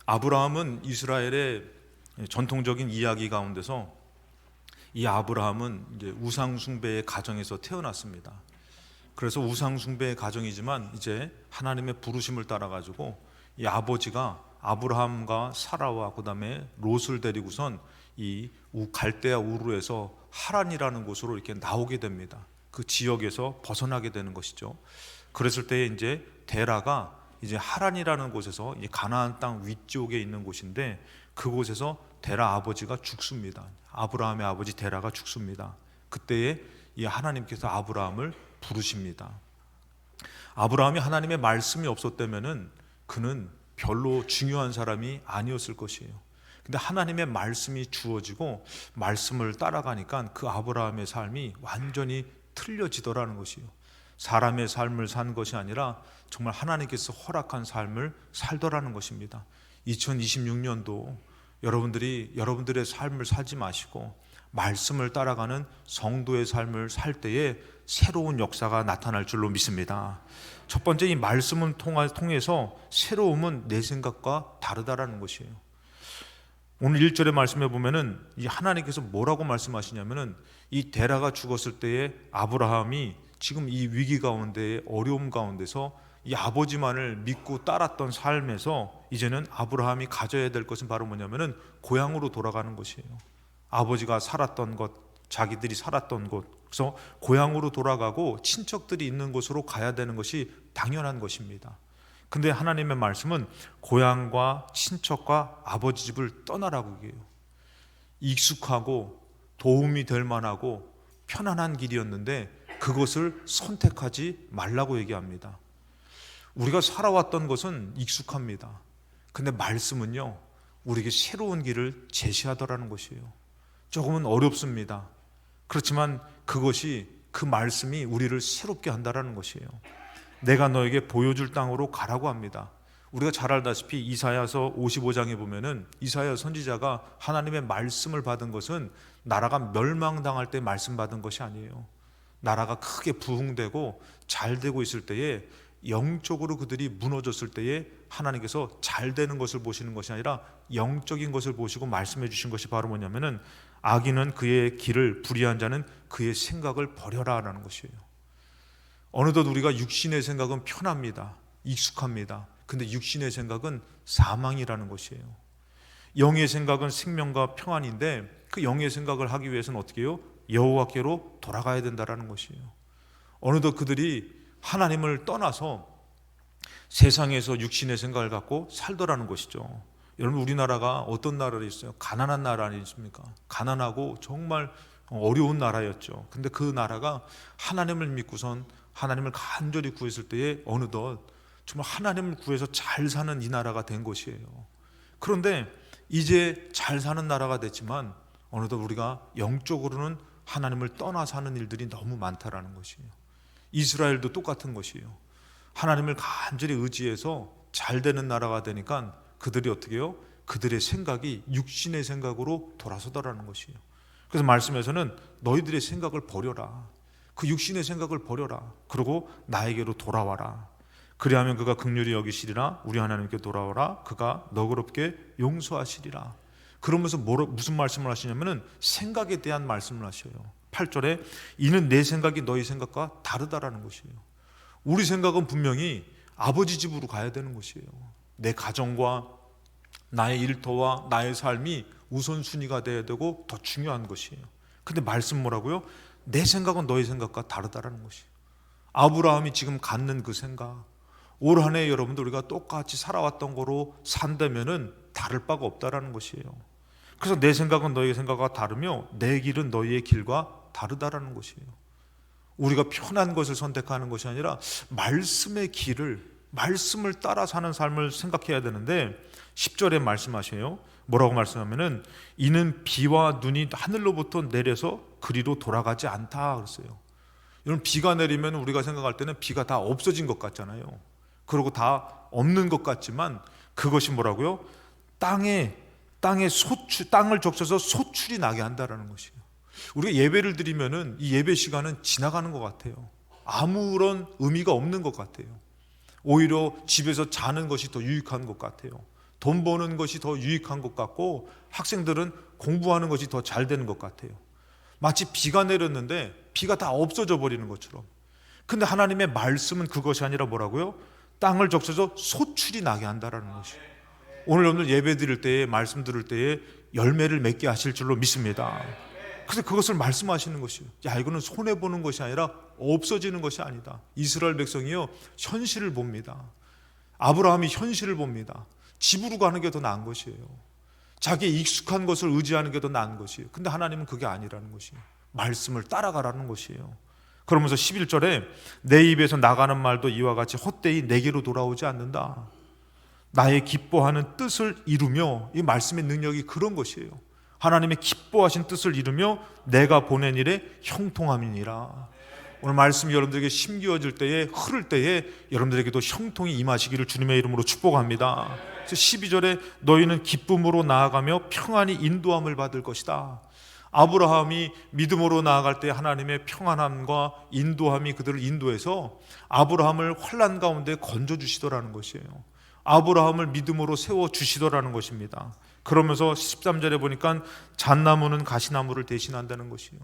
아브라함은 이스라엘의 전통적인 이야기 가운데서 이 아브라함은 이제 우상 숭배의 가정에서 태어났습니다. 그래서 우상 숭배의 가정이지만 이제 하나님의 부르심을 따라 가지고 이 아버지가 아브라함과 사라와 그다음에 롯을 데리고선 이 갈대아 우르에서 하란이라는 곳으로 이렇게 나오게 됩니다. 그 지역에서 벗어나게 되는 것이죠. 그랬을 때 이제 데라가 이제 하란이라는 곳에서 이 가나안 땅 위쪽에 있는 곳인데 그곳에서 데라 아버지가 죽습니다. 아브라함의 아버지 데라가 죽습니다. 그때에 이 하나님께서 아브라함을 부르십니다. 아브라함이 하나님의 말씀이 없었다면은 그는 별로 중요한 사람이 아니었을 것이에요. 근데 하나님의 말씀이 주어지고 말씀을 따라가니까 그 아브라함의 삶이 완전히 틀려지더라는 것이에요. 사람의 삶을 산 것이 아니라 정말 하나님께서 허락한 삶을 살더라는 것입니다. 2026년도 여러분들이 여러분들의 삶을 살지 마시고 말씀을 따라가는 성도의 삶을 살 때에 새로운 역사가 나타날 줄로 믿습니다. 첫 번째, 이 말씀을 통해서 새로움은 내 생각과 다르다라는 것이에요. 오늘 1절의 말씀에 보면은 이 하나님께서 뭐라고 말씀하시냐면은 이 데라가 죽었을 때에 아브라함이 지금 이 위기 가운데 어려움 가운데서 이 아버지만을 믿고 따랐던 삶에서 이제는 아브라함이 가져야 될 것은 바로 뭐냐면은 고향으로 돌아가는 것이에요. 아버지가 살았던 곳, 자기들이 살았던 곳, 그래서 고향으로 돌아가고 친척들이 있는 곳으로 가야 되는 것이 당연한 것입니다. 근데 하나님의 말씀은 고향과 친척과 아버지 집을 떠나라고 얘기해요. 익숙하고 도움이 될 만하고 편안한 길이었는데 그것을 선택하지 말라고 얘기합니다. 우리가 살아왔던 것은 익숙합니다. 근데 말씀은요, 우리에게 새로운 길을 제시하더라는 것이에요. 조금은 어렵습니다. 그렇지만 그것이, 그 말씀이 우리를 새롭게 한다라는 것이에요. 내가 너에게 보여줄 땅으로 가라고 합니다. 우리가 잘 알다시피 이사야서 55장에 보면은 이사야 선지자가 하나님의 말씀을 받은 것은 나라가 멸망당할 때 말씀 받은 것이 아니에요. 나라가 크게 부흥되고 잘 되고 있을 때에, 영적으로 그들이 무너졌을 때에 하나님께서 잘 되는 것을 보시는 것이 아니라 영적인 것을 보시고 말씀해 주신 것이 바로 뭐냐면은 악인은 그의 길을, 불의한 자는 그의 생각을 버려라 라는 것이에요. 어느덧 우리가 육신의 생각은 편합니다. 익숙합니다. 근데 육신의 생각은 사망이라는 것이에요. 영의 생각은 생명과 평안인데 그 영의 생각을 하기 위해서는 어떻게 해요? 여호와께로 돌아가야 된다라는 것이에요. 어느덧 그들이 하나님을 떠나서 세상에서 육신의 생각을 갖고 살더라는 것이죠. 여러분, 우리나라가 어떤 나라로 있어요? 가난한 나라 아니십니까? 가난하고 정말 어려운 나라였죠. 근데 그 나라가 하나님을 믿고선 하나님을 간절히 구했을 때에 어느덧 정말 하나님을 구해서 잘 사는 이 나라가 된 것이에요. 그런데 이제 잘 사는 나라가 됐지만 어느덧 우리가 영적으로는 하나님을 떠나 사는 일들이 너무 많다라는 것이에요. 이스라엘도 똑같은 것이에요. 하나님을 간절히 의지해서 잘 되는 나라가 되니까 그들이 어떻게 해요? 그들의 생각이 육신의 생각으로 돌아서더라는 것이에요. 그래서 말씀에서는 너희들의 생각을 버려라. 그 육신의 생각을 버려라. 그리고 나에게로 돌아와라. 그리하면 그가 긍휼히 여기시리라. 우리 하나님께 돌아오라. 그가 너그럽게 용서하시리라. 그러면서 무슨 말씀을 하시냐면은 생각에 대한 말씀을 하셔요. 8절에 이는 내 생각이 너희 생각과 다르다라는 것이에요. 우리 생각은 분명히 아버지 집으로 가야 되는 것이에요. 내 가정과 나의 일터와 나의 삶이 우선순위가 돼야 되고 더 중요한 것이에요. 근데 말씀 뭐라고요? 내 생각은 너희 생각과 다르다라는 것이에요. 아브라함이 지금 갖는 그 생각, 올 한 해 여러분들 우리가 똑같이 살아왔던 거로 산다면은 다를 바가 없다라는 것이에요. 그래서 내 생각은 너희의 생각과 다르며 내 길은 너희의 길과 다르다라는 것이에요. 우리가 편한 것을 선택하는 것이 아니라 말씀의 길을, 말씀을 따라 사는 삶을 생각해야 되는데 10절에 말씀하셔요. 뭐라고 말씀하면은 이는 비와 눈이 하늘로부터 내려서 그리로 돌아가지 않다 그랬어요. 여러분, 비가 내리면 우리가 생각할 때는 비가 다 없어진 것 같잖아요. 그리고 다 없는 것 같지만 그것이 뭐라고요? 땅을 적셔서 소출이 나게 한다라는 것이에요. 우리가 예배를 드리면은 이 예배 시간은 지나가는 것 같아요. 아무런 의미가 없는 것 같아요. 오히려 집에서 자는 것이 더 유익한 것 같아요. 돈 버는 것이 더 유익한 것 같고 학생들은 공부하는 것이 더 잘 되는 것 같아요. 마치 비가 내렸는데 비가 다 없어져 버리는 것처럼. 근데 하나님의 말씀은 그것이 아니라 뭐라고요? 땅을 적셔서 소출이 나게 한다라는 것이에요. 오늘 예배 드릴 때에, 말씀 들을 때에 열매를 맺게 하실 줄로 믿습니다. 그래서 그것을 말씀하시는 것이에요. 야, 이거는 손해보는 것이 아니라 없어지는 것이 아니다. 이스라엘 백성이요, 현실을 봅니다. 아브라함이 현실을 봅니다. 집으로 가는 게 더 나은 것이에요. 자기의 익숙한 것을 의지하는 게 더 나은 것이에요. 근데 하나님은 그게 아니라는 것이에요. 말씀을 따라가라는 것이에요. 그러면서 11절에 내 입에서 나가는 말도 이와 같이 헛되이 내게로 돌아오지 않는다. 나의 기뻐하는 뜻을 이루며, 이 말씀의 능력이 그런 것이에요. 하나님의 기뻐하신 뜻을 이루며 내가 보낸 일에 형통함이니라. 오늘 말씀이 여러분들에게 심기어질 때에, 흐를 때에 여러분들에게도 형통이 임하시기를 주님의 이름으로 축복합니다. 그래서 12절에 너희는 기쁨으로 나아가며 평안히 인도함을 받을 것이다. 아브라함이 믿음으로 나아갈 때 하나님의 평안함과 인도함이 그들을 인도해서 아브라함을 환난 가운데 건져주시더라는 것이에요. 아브라함을 믿음으로 세워주시더라는 것입니다. 그러면서 13절에 보니까 잣나무는 가시나무를 대신한다는 것이에요.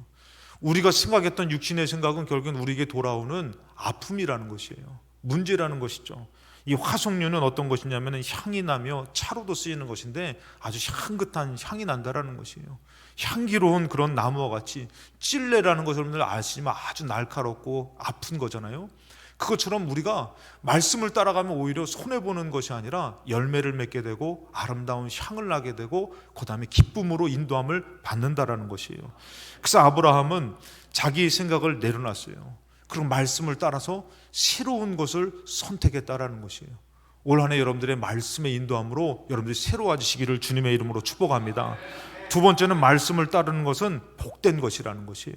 우리가 생각했던 육신의 생각은 결국은 우리에게 돌아오는 아픔이라는 것이에요. 문제라는 것이죠. 이 화석류는 어떤 것이냐면 향이 나며 차로도 쓰이는 것인데 아주 향긋한 향이 난다라는 것이에요. 향기로운 그런 나무와 같이, 찔레라는 것을 여러분들 아시지만 아주 날카롭고 아픈 거잖아요. 그것처럼 우리가 말씀을 따라가면 오히려 손해보는 것이 아니라 열매를 맺게 되고 아름다운 향을 나게 되고 그 다음에 기쁨으로 인도함을 받는다라는 것이에요. 그래서 아브라함은 자기의 생각을 내려놨어요. 그리고 말씀을 따라서 새로운 것을 선택했다라는 것이에요. 올 한 해 여러분들의 말씀의 인도함으로 여러분들이 새로워지시기를 주님의 이름으로 축복합니다. 두 번째는 말씀을 따르는 것은 복된 것이라는 것이에요.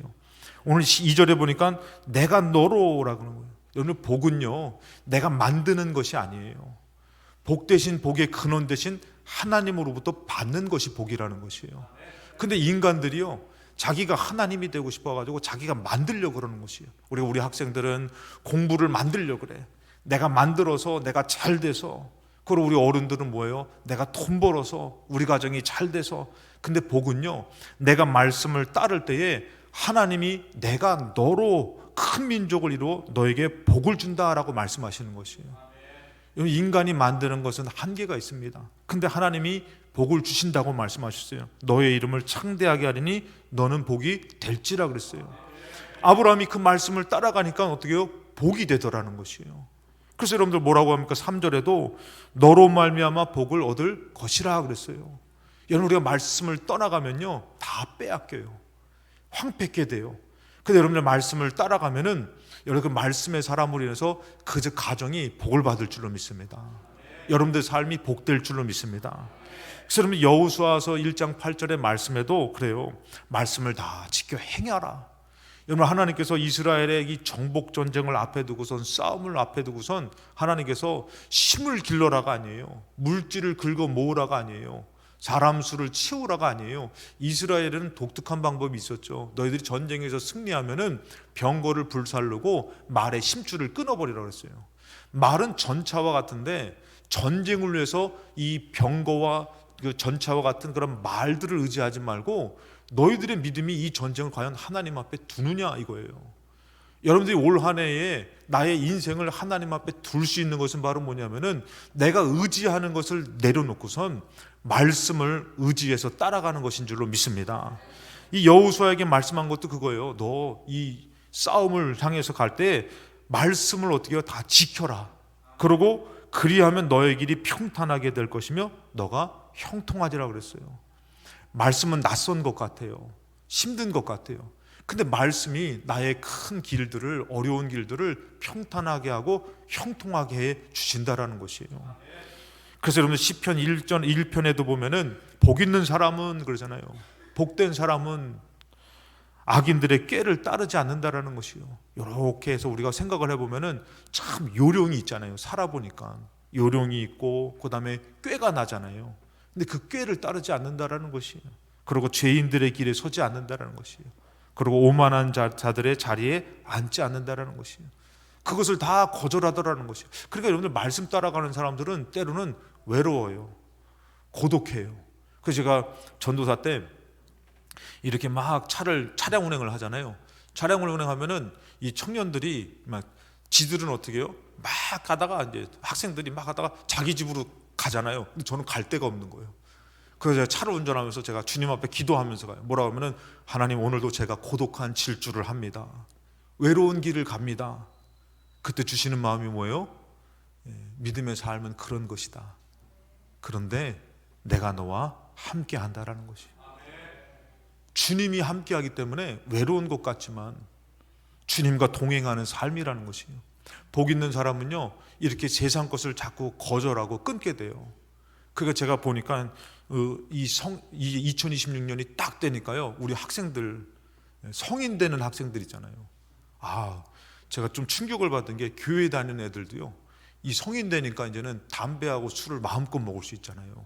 오늘 2절에 보니까 내가 너로라고 하는 거예요. 여러분, 복은요, 내가 만드는 것이 아니에요. 복 대신 복의 근원 대신 하나님으로부터 받는 것이 복이라는 것이에요. 근데 인간들이요, 자기가 하나님이 되고 싶어가지고 자기가 만들려고 그러는 것이에요. 우리 학생들은 공부를 만들려고 그래. 내가 만들어서 내가 잘 돼서. 그리고 우리 어른들은 뭐예요? 내가 돈 벌어서 우리 가정이 잘 돼서. 근데 복은요, 내가 말씀을 따를 때에 하나님이 내가 너로 큰 민족을 이루어 너에게 복을 준다라고 말씀하시는 것이에요. 인간이 만드는 것은 한계가 있습니다. 근데 하나님이 복을 주신다고 말씀하셨어요. 너의 이름을 창대하게 하리니 너는 복이 될지라 그랬어요. 아브라함이 그 말씀을 따라가니까 어떻게 해요? 복이 되더라는 것이에요. 그래서 여러분들 뭐라고 합니까? 3절에도 너로 말미암아 복을 얻을 것이라 그랬어요. 여러분, 우리가 말씀을 떠나가면요, 다 빼앗겨요. 황폐케 돼요. 근데 여러분들 말씀을 따라가면은 여러분 그 말씀의 사람으로 인해서 그 가정이 복을 받을 줄로 믿습니다. 여러분들 삶이 복될 줄로 믿습니다. 그래서 여러분 여호수아서 1장 8절의 말씀에도 그래요. 말씀을 다 지켜 행하라. 여러분, 하나님께서 이스라엘의 이 정복 전쟁을 앞에 두고선, 싸움을 앞에 두고선 하나님께서 심을 길러라가 아니에요. 물질을 긁어 모으라가 아니에요. 사람 수를 채우라가 아니에요. 이스라엘은 독특한 방법이 있었죠. 너희들이 전쟁에서 승리하면은 병거를 불살르고 말의 심줄을 끊어버리라고 했어요. 말은 전차와 같은데 전쟁을 위해서 이 병거와 그 전차와 같은 그런 말들을 의지하지 말고 너희들의 믿음이 이 전쟁을 과연 하나님 앞에 두느냐 이거예요. 여러분들이 올 한 해에 나의 인생을 하나님 앞에 둘 수 있는 것은 바로 뭐냐면은 내가 의지하는 것을 내려놓고선 말씀을 의지해서 따라가는 것인 줄로 믿습니다. 이 여호수아에게 말씀한 것도 그거예요. 너 이 싸움을 향해서 갈 때 말씀을 어떻게 해요? 다 지켜라. 그리고 그리하면 너의 길이 평탄하게 될 것이며 너가 형통하리라 그랬어요. 말씀은 낯선 것 같아요. 힘든 것 같아요. 근데 말씀이 나의 큰 길들을, 어려운 길들을 평탄하게 하고 형통하게 해 주신다라는 것이에요. 그래서 여러분 시편 1편에도 보면은 복 있는 사람은 그러잖아요. 복된 사람은 악인들의 꾀를 따르지 않는다라는 것이요. 이렇게 해서 우리가 생각을 해보면은 참 요령이 있잖아요. 살아보니까 요령이 있고 그 다음에 꾀가 나잖아요. 근데 그 꾀를 따르지 않는다라는 것이에요. 그리고 죄인들의 길에 서지 않는다라는 것이에요. 그리고 오만한 자들의 자리에 앉지 않는다라는 것이에요. 그것을 다 거절하더라는 것이에요. 그러니까 여러분들 말씀 따라가는 사람들은 때로는 외로워요. 고독해요. 그래서 제가 전도사 때 이렇게 막 차량 운행을 하잖아요. 차량 운행하면은 이 청년들이 막 지들은 어떻게 해요? 막 가다가 이제 학생들이 막 가다가 자기 집으로 가잖아요. 근데 저는 갈 데가 없는 거예요. 그래서 제가 차를 운전하면서 제가 주님 앞에 기도하면서 가요. 뭐라고 하면은 하나님, 오늘도 제가 고독한 질주를 합니다. 외로운 길을 갑니다. 그때 주시는 마음이 뭐예요? 믿음의 삶은 그런 것이다. 그런데 내가 너와 함께 한다라는 것이. 주님이 함께 하기 때문에 외로운 것 같지만 주님과 동행하는 삶이라는 것이에요. 복 있는 사람은요, 이렇게 세상 것을 자꾸 거절하고 끊게 돼요. 그러니까 제가 보니까 이 2026년이 딱 되니까요, 우리 학생들, 성인 되는 학생들 있잖아요. 제가 좀 충격을 받은 게, 교회 다니는 애들도요, 이 성인 되니까 이제는 담배하고 술을 마음껏 먹을 수 있잖아요.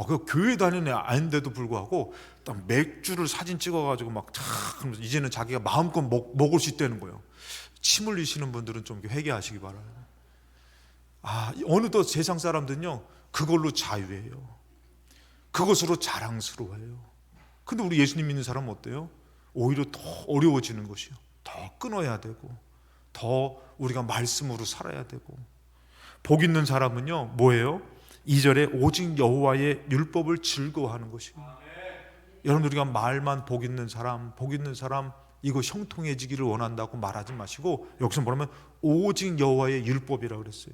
그 교회 다니는 애 아닌데도 불구하고 딱 맥주를 사진 찍어가지고 막 하면서 이제는 자기가 마음껏 먹을 수 있다는 거예요. 침 흘리시는 분들은 좀 회개하시기 바라요. 어느덧 세상 사람들은요, 그걸로 자유해요. 그것으로 자랑스러워해요. 근데 우리 예수님 믿는 사람은 어때요? 오히려 더 어려워지는 것이요. 더 끊어야 되고, 더 우리가 말씀으로 살아야 되고. 복 있는 사람은요, 뭐예요? 2절에 오직 여호와의 율법을 즐거워하는 것이에요. 여러분, 우리가 말만 복 있는 사람 이거 형통해지기를 원한다고 말하지 마시고, 여기서 뭐냐면 오직 여호와의 율법이라고 그랬어요.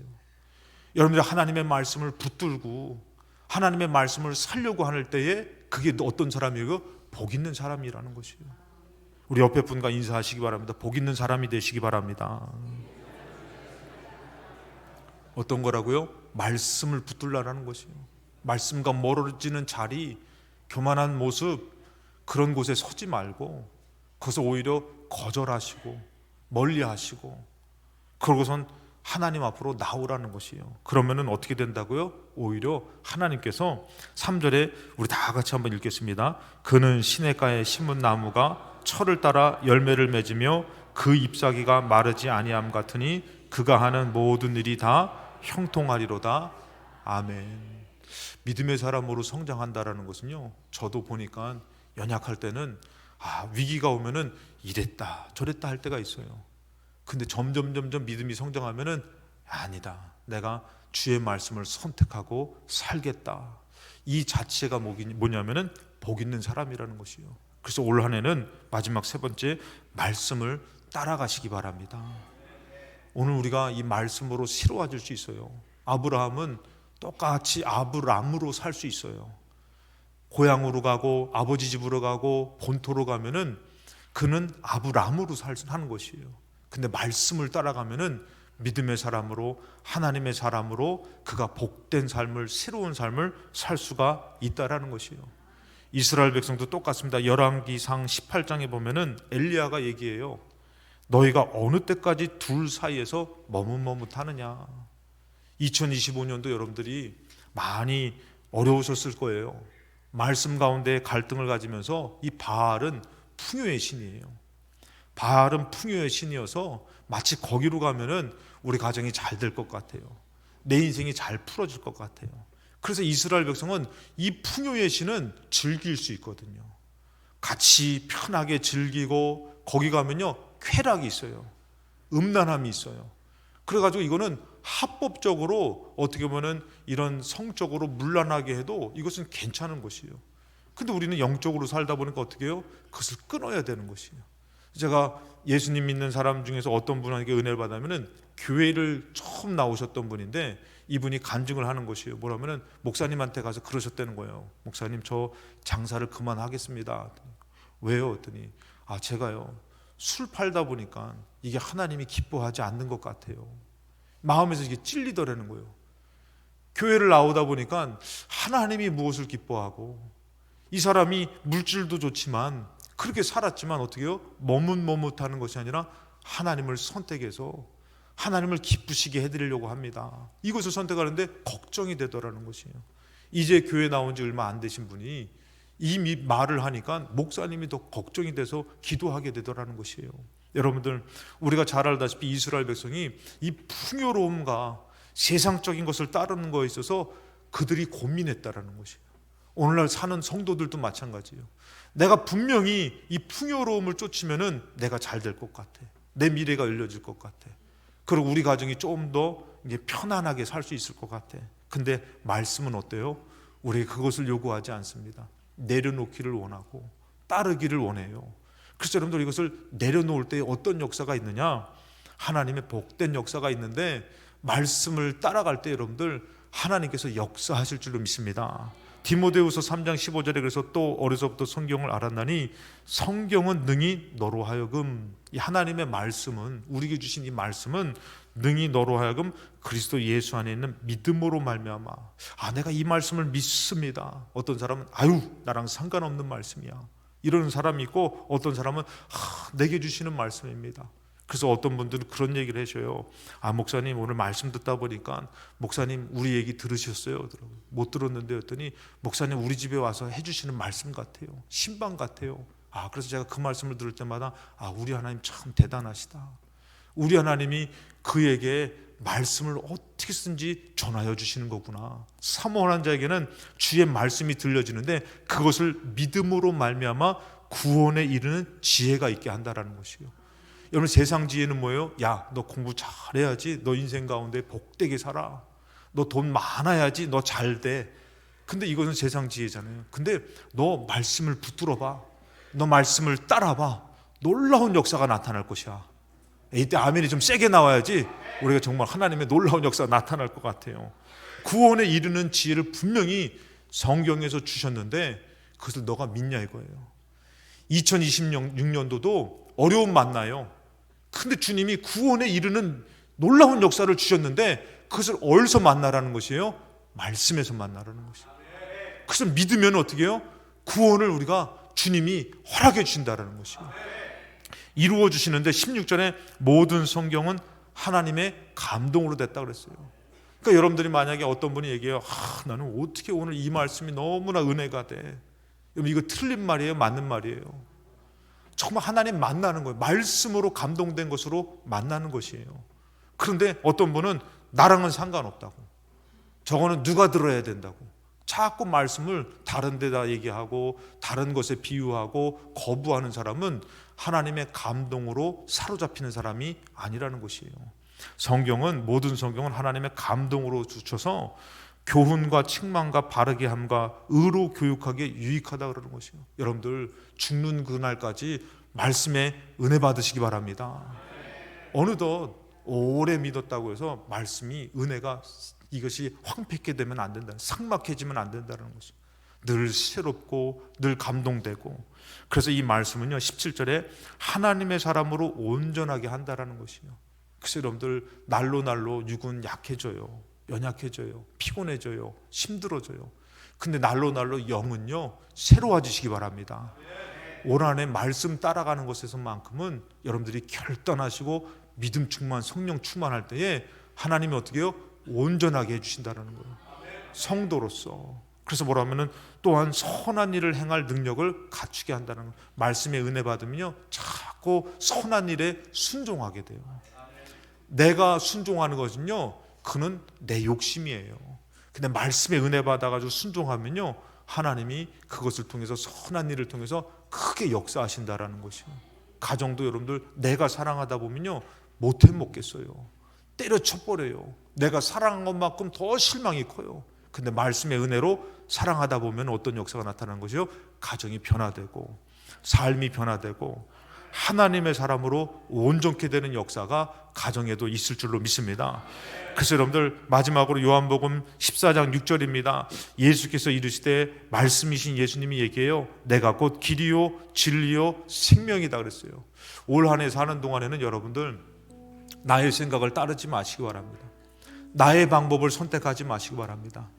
여러분들이 하나님의 말씀을 붙들고 하나님의 말씀을 살려고 할 때에 그게 어떤 사람이에요? 복 있는 사람이라는 것이에요. 우리 옆에 분과 인사하시기 바랍니다. 복 있는 사람이 되시기 바랍니다. 어떤 거라고요? 말씀을 붙들라는 것이에요. 말씀과 멀어지는 자리, 교만한 모습, 그런 곳에 서지 말고 거기서 오히려 거절하시고 멀리하시고, 그러고선 하나님 앞으로 나오라는 것이에요. 그러면은 어떻게 된다고요? 오히려 하나님께서 3절에 우리 다 같이 한번 읽겠습니다. 그는 시냇가에 심은 나무가 철을 따라 열매를 맺으며 그 잎사귀가 마르지 아니함 같으니 그가 하는 모든 일이 다 형통하리로다. 아멘. 믿음의 사람으로 성장한다라는 것은요, 저도 보니까 연약할 때는 위기가 오면은 이랬다 저랬다 할 때가 있어요. 근데 점점 믿음이 성장하면은 아니다, 내가 주의 말씀을 선택하고 살겠다, 이 자체가 뭐냐면은 복 있는 사람이라는 것이요. 그래서 올 한 해는 마지막 세 번째, 말씀을 따라가시기 바랍니다. 오늘 우리가 이 말씀으로 새로워질 수 있어요. 아브라함은 똑같이 아브람으로 살 수 있어요. 고향으로 가고 아버지 집으로 가고 본토로 가면은 그는 아브람으로 하는 것이에요. 근데 말씀을 따라가면은 믿음의 사람으로, 하나님의 사람으로 그가 복된 삶을, 새로운 삶을 살 수가 있다라는 것이에요. 이스라엘 백성도 똑같습니다. 열왕기상 18장에 보면은 엘리야가 얘기해요. 너희가 어느 때까지 둘 사이에서 머뭇머뭇하느냐. 2025년도 여러분들이 많이 어려우셨을 거예요. 말씀 가운데 갈등을 가지면서, 이 바알은 풍요의 신이에요. 바알은 풍요의 신이어서 마치 거기로 가면은 우리 가정이 잘 될 것 같아요. 내 인생이 잘 풀어질 것 같아요. 그래서 이스라엘 백성은 이 풍요의 신은 즐길 수 있거든요. 같이 편하게 즐기고, 거기 가면요 쾌락이 있어요. 음란함이 있어요. 그래가지고 이거는 합법적으로 어떻게 보면 이런 성적으로 문란하게 해도 이것은 괜찮은 것이에요. 근데 우리는 영적으로 살다 보니까 어떻게 해요? 그것을 끊어야 되는 것이에요. 제가 예수님 믿는 사람 중에서 어떤 분에게 은혜를 받으면은 교회를 처음 나오셨던 분인데, 이분이 간증을 하는 것이에요. 뭐라면은 목사님한테 가서 그러셨다는 거예요. 목사님, 저 장사를 그만하겠습니다. 왜요? 했더니 제가요 술 팔다 보니까 이게 하나님이 기뻐하지 않는 것 같아요. 마음에서 이게 찔리더라는 거예요. 교회를 나오다 보니까 하나님이 무엇을 기뻐하고, 이 사람이 물질도 좋지만 그렇게 살았지만 어떻게 해요? 머뭇머뭇하는 것이 아니라 하나님을 선택해서 하나님을 기쁘시게 해드리려고 합니다. 이것을 선택하는데 걱정이 되더라는 것이에요. 이제 교회 나온 지 얼마 안 되신 분이 이 말을 하니까 목사님이 더 걱정이 돼서 기도하게 되더라는 것이에요. 여러분들, 우리가 잘 알다시피 이스라엘 백성이 이 풍요로움과 세상적인 것을 따르는 것에 있어서 그들이 고민했다라는 것이에요. 오늘날 사는 성도들도 마찬가지예요. 내가 분명히 이 풍요로움을 쫓으면은 내가 잘 될 것 같아. 내 미래가 열려질 것 같아. 그리고 우리 가정이 좀 더 이제 편안하게 살 수 있을 것 같아. 근데 말씀은 어때요? 우리에게 그것을 요구하지 않습니다. 내려놓기를 원하고 따르기를 원해요. 그래서 여러분들 이것을 내려놓을 때 어떤 역사가 있느냐? 하나님의 복된 역사가 있는데 말씀을 따라갈 때 여러분들 하나님께서 역사하실 줄로 믿습니다. 디모데후서 3장 15절에 그래서 또 어려서부터 성경을 알았나니 성경은 능히 너로 하여금, 이 하나님의 말씀은, 우리에게 주신 이 말씀은 능히 너로 하여금 그리스도 예수 안에 있는 믿음으로 말미암아. 내가 이 말씀을 믿습니다. 어떤 사람은 나랑 상관없는 말씀이야 이러는 사람이 있고, 어떤 사람은 내게 주시는 말씀입니다. 그래서 어떤 분들은 그런 얘기를 하셔요. 목사님 오늘 말씀 듣다 보니까 목사님 우리 얘기 들으셨어요? 못 들었는데 했더니 목사님 우리 집에 와서 해주시는 말씀 같아요. 신방 같아요. 그래서 제가 그 말씀을 들을 때마다 우리 하나님 참 대단하시다. 우리 하나님이 그에게 말씀을 어떻게 쓰든지 전하여 주시는 거구나. 사모하는 자에게는 주의 말씀이 들려지는데 그것을 믿음으로 말미암아 구원에 이르는 지혜가 있게 한다라는 것이에요. 여러분 세상 지혜는 뭐예요? 너 공부 잘해야지 너 인생 가운데 복되게 살아. 너 돈 많아야지 너 잘 돼. 근데 이것은 세상 지혜잖아요. 근데 너 말씀을 붙들어 봐. 너 말씀을 따라봐. 놀라운 역사가 나타날 것이야. 이때 아멘이 좀 세게 나와야지 우리가 정말 하나님의 놀라운 역사가 나타날 것 같아요. 구원에 이르는 지혜를 분명히 성경에서 주셨는데 그것을 너가 믿냐 이거예요. 2026년도도 어려움 만나요. 근데 주님이 구원에 이르는 놀라운 역사를 주셨는데 그것을 어디서 만나라는 것이에요? 말씀에서 만나라는 것이에요. 그래서 믿으면 어떻게 해요? 구원을 우리가 주님이 허락해 주신다는 것이에요. 이루어 주시는데 16절에 모든 성경은 하나님의 감동으로 됐다 그랬어요. 그러니까 여러분들이 만약에 어떤 분이 얘기해요. 나는 어떻게 오늘 이 말씀이 너무나 은혜가 돼. 여러분 이거 틀린 말이에요? 맞는 말이에요? 정말 하나님 만나는 거예요. 말씀으로 감동된 것으로 만나는 것이에요. 그런데 어떤 분은 나랑은 상관없다고, 저거는 누가 들어야 된다고 자꾸 말씀을 다른 데다 얘기하고 다른 것에 비유하고 거부하는 사람은 하나님의 감동으로 사로잡히는 사람이 아니라는 것이에요. 성경은, 모든 성경은 하나님의 감동으로 주셔서 교훈과 책망과 바르게 함과 의로 교육하기에 유익하다 그러는 것이에요. 여러분들 죽는 그날까지 말씀에 은혜 받으시기 바랍니다. 어느덧 오래 믿었다고 해서 말씀이, 은혜가 이것이 황폐케 되면 안 된다, 삭막해지면 안 된다는 것이죠. 늘 새롭고 늘 감동되고. 그래서 이 말씀은요 17절에 하나님의 사람으로 온전하게 한다라는 것이에요. 그래서 여러분들 날로 육은 약해져요, 연약해져요, 피곤해져요, 힘들어져요. 근데 날로 영은요 새로워지시기 바랍니다. 올 한해 말씀 따라가는 것에서만큼은 여러분들이 결단하시고 믿음 충만, 성령 충만할 때에 하나님이 어떻게 해요? 온전하게 해주신다는 거예요, 성도로서. 그래서 뭐라면은 또한 선한 일을 행할 능력을 갖추게 한다는 거예요. 말씀의 은혜 받으면요 자꾸 선한 일에 순종하게 돼요. 내가 순종하는 것은요 그는 내 욕심이에요. 근데 말씀의 은혜 받아가지고 순종하면요 하나님이 그것을 통해서, 선한 일을 통해서 크게 역사하신다라는 것이에요. 가정도 여러분들 내가 사랑하다 보면요 못해 먹겠어요. 때려쳐버려요. 내가 사랑한 것만큼 더 실망이 커요. 근데 말씀의 은혜로 사랑하다 보면 어떤 역사가 나타나는 것이요? 가정이 변화되고 삶이 변화되고 하나님의 사람으로 온전케 되는 역사가 가정에도 있을 줄로 믿습니다. 그래서 여러분들 마지막으로 요한복음 14장 6절입니다. 예수께서 이르시되, 말씀이신 예수님이 얘기해요. 내가 곧 길이요 진리요 생명이다 그랬어요. 올 한 해 사는 동안에는 여러분들 나의 생각을 따르지 마시기 바랍니다. 나의 방법을 선택하지 마시기 바랍니다.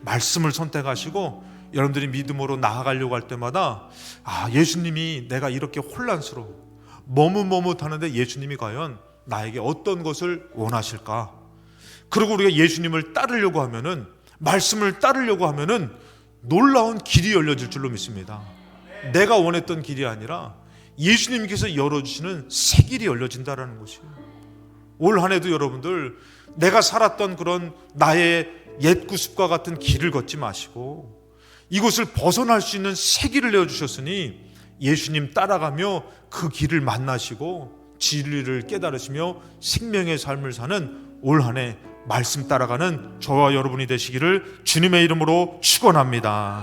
말씀을 선택하시고 여러분들이 믿음으로 나아가려고 할 때마다 예수님이, 내가 이렇게 혼란스러워 머뭇머뭇하는데 예수님이 과연 나에게 어떤 것을 원하실까? 그리고 우리가 예수님을 따르려고 하면은, 말씀을 따르려고 하면은 놀라운 길이 열려질 줄로 믿습니다. 내가 원했던 길이 아니라 예수님께서 열어주시는 새 길이 열려진다라는 것이에요. 올 한 해도 여러분들 내가 살았던 그런 나의 옛 구습과 같은 길을 걷지 마시고 이곳을 벗어날 수 있는 새 길을 내어주셨으니 예수님 따라가며 그 길을 만나시고 진리를 깨달으시며 생명의 삶을 사는 올 한 해 말씀 따라가는 저와 여러분이 되시기를 주님의 이름으로 축원합니다.